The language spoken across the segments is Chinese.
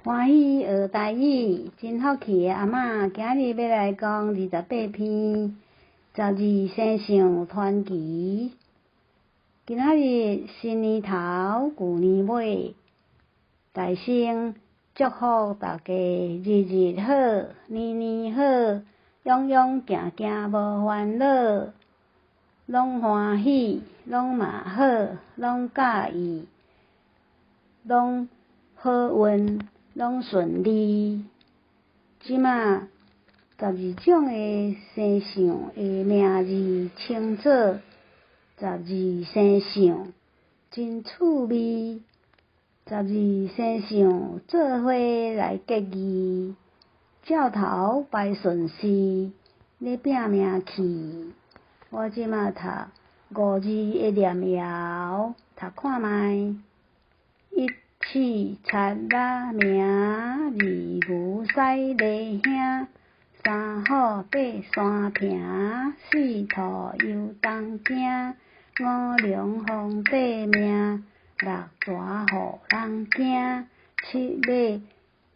欢喜学台语，真福气的阿嬷，今日要来讲28篇12生肖传奇。今仔日新年头，旧年尾，大声祝福大家日日好，年年好，勇勇行行无烦恼，拢欢喜，拢嘛好，拢介意，拢好运，拢顺利。即马12种的生肖的名字称作12生肖，真趣味。12生肖做伙来结义，照头排顺序，咧拼命去。我即马读5字的念谣，读看卖。1七七名，二牛驶犁兄，3虎爬山坪，4兔游东行，5龙皇帝命，6蛇互人惊，7马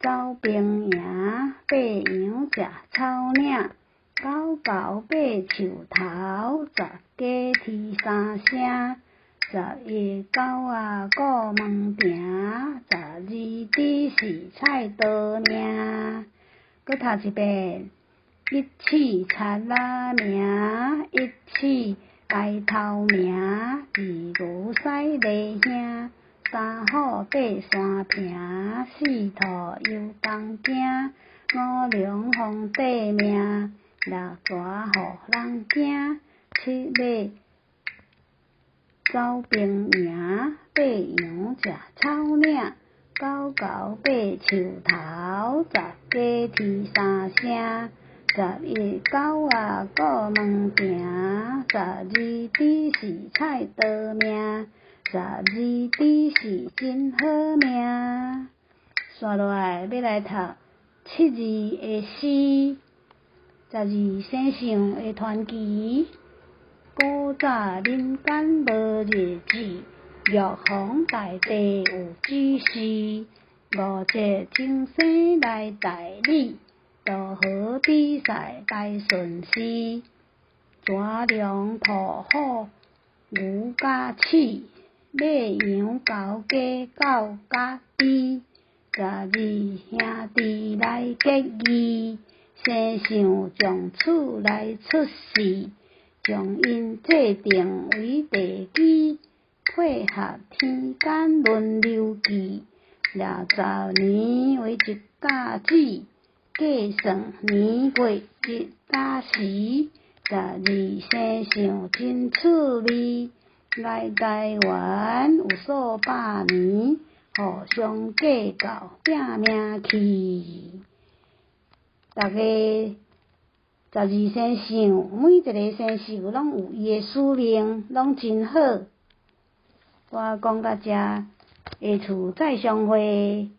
走兵营，8羊食草岭，9狗爬树头，10鸡啼三声，11狗仔顾门埕，12猪是菜刀命。搁读一遍，1七七名，1白头名，2牛驶犁兄，3虎爬山坪，4兔游东行，5龙皇帝命，6蛇互人惊，7马走兵营，8羊食草岭，9狗爬树头，10鸡啼三声，11狗仔顾门埕，12猪是菜刀命，12猪是真好命。刷落来要来读7字的诗，12生肖的传奇。古早人间无日子，玉皇大帝有指示，5节正生来代理，渡河比赛来顺序，蛇龙兔虎牛甲鼠，马羊狗鸡狗甲猪，12兄弟来结义，生肖从此来出世。将因制定为地基，配合天干轮流记，60年为一甲子，计算年月日甲时，12生肖真趣味。来台湾有数百年，互相计较拼命去。大家12生肖，每一个生肖拢有伊的使命，拢真好。我讲到这，下次再相会。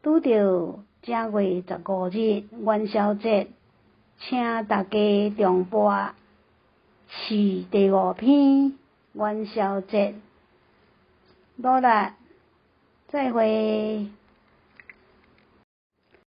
拄着正月15日元宵节，请大家重播是第5篇元宵节。努力，再会。